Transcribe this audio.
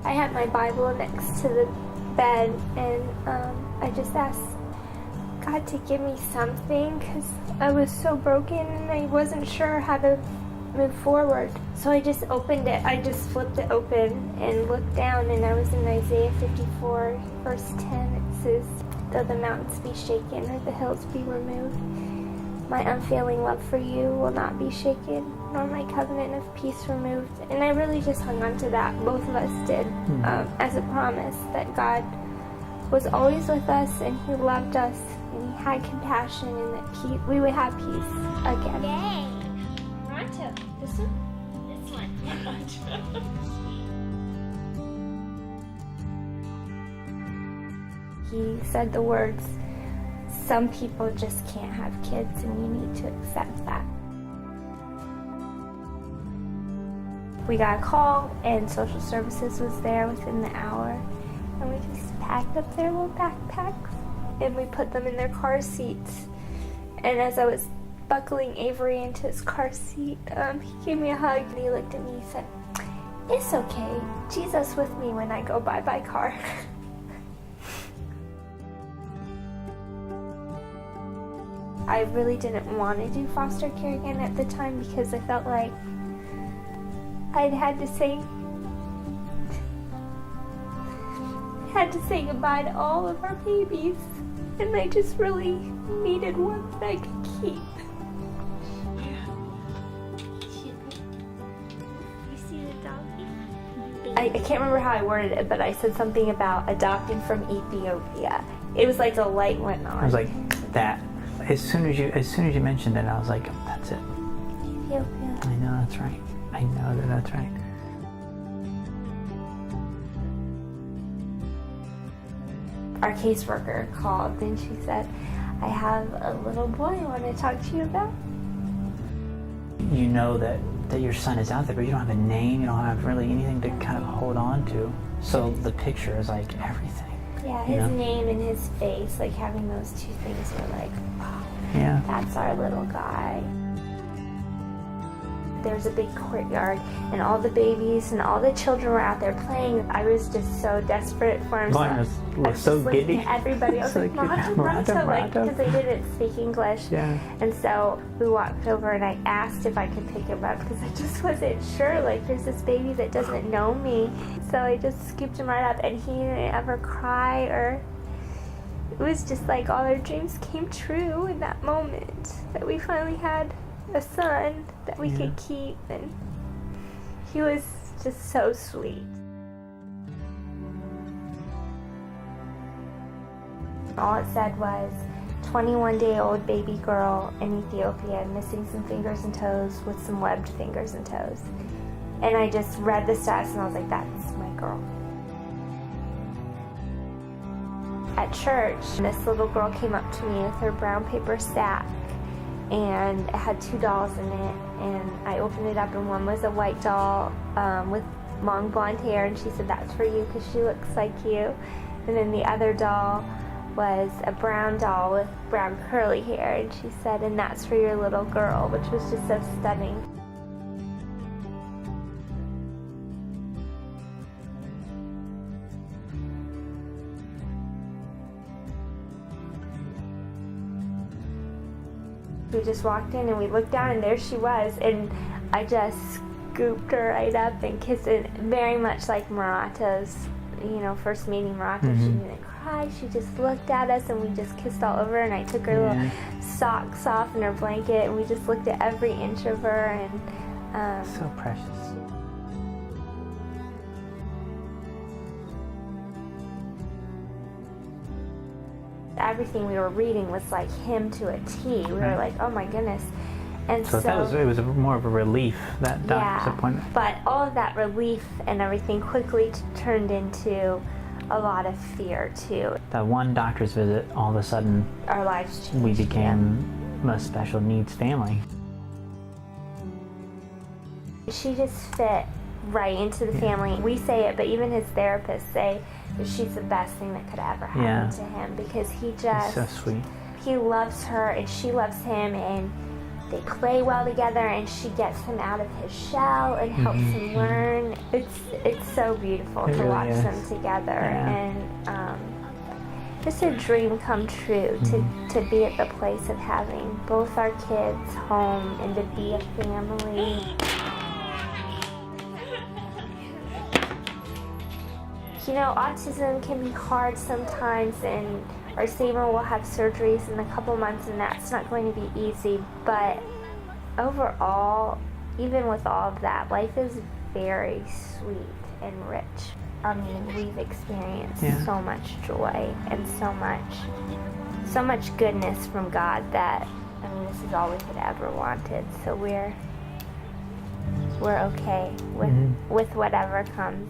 I had my Bible next to the bed, and I just asked God to give me something because I was so broken and I wasn't sure how to move forward. So I just opened it. I just flipped it open and looked down, and I was in Isaiah 54, verse 10. It says, "Though the mountains be shaken or the hills be removed, my unfailing love for you will not be shaken, nor my covenant of peace removed." And I really just hung on to that. Both of us did, as a promise that God was always with us, and He loved us, and He had compassion, and that we would have peace again. Yay! Toronto. This one? This one. He said the words, "Some people just can't have kids, and you need to accept that." We got a call, and social services was there within the hour, and we just packed up their little backpacks, and we put them in their car seats. And as I was buckling Avery into his car seat, he gave me a hug, and he looked at me and said, "It's okay. Jesus with me when I go by car." I really didn't want to do foster care again at the time because I felt like I'd had to say goodbye to all of our babies, and I just really needed one that I could keep. You see the doggy? I can't remember how I worded it, but I said something about adopted from Ethiopia. It was like a light went on. I was like, that. As soon as you mentioned it, I was like, that's it. Ethiopia. I know that's right. I know that's right. Our caseworker called, and she said, "I have a little boy I want to talk to you about." You know that your son is out there, but you don't have a name. You don't have really anything to kind of hold on to. So the picture is like everything. Yeah, his name and his face, like having those two things were like, wow, Yeah. that's our little guy. There's a big courtyard, and all the babies and all the children were out there playing. I was just so desperate for him. Glenn was so just looking giddy. at everybody. I was So like, cute. Marato, like, Marato. because they didn't speak English. Yeah. And so we walked over, and I asked if I could pick him up because I just wasn't sure. Like, there's this baby that doesn't know me. So I just scooped him right up, and he didn't ever cry, or it was just like all our dreams came true in that moment, that we finally had a son that we could keep, and he was just so sweet. All it said was 21-day-old baby girl in Ethiopia, missing some fingers and toes with some webbed fingers and toes. And I just read the stats, and I was like, that's my girl. At church, this little girl came up to me with her brown paper sack, and it had 2 dolls in it, and I opened it up, and one was a white doll with long blonde hair, and she said, "That's for you because she looks like you." And then the other doll was a brown doll with brown curly hair, and she said, "And that's for your little girl," which was just so stunning. We just walked in, and we looked down, and there she was, and I just scooped her right up and kissed it, very much like Marato's, first meeting Marato. She didn't cry, she just looked at us, and we just kissed all over her, and I took her little socks off and her blanket, and we just looked at every inch of her, and So precious. everything we were reading was like him to a T. We were like, oh my goodness. And So it was more of a relief, that doctor's appointment. But all of that relief and everything quickly turned into a lot of fear too. That one doctor's visit, all of a sudden, Our lives changed. we became a special needs family. She just fit right into the family. We say it, but even his therapists say that she's the best thing that could ever happen to him, because he just, He's so sweet. he loves her and she loves him, and they play well together, and she gets him out of his shell and helps him learn. It's so beautiful It to really watch is. them together, Yeah. and just a dream come true to be at the place of having both our kids home and to be a family. You know, autism can be hard sometimes, and our Samuel will have surgeries in a couple months, and that's not going to be easy. But overall, even with all of that, life is very sweet and rich. I mean, we've experienced so much joy and so much goodness from God that, I mean, this is all we could ever wanted. So we're okay with whatever comes.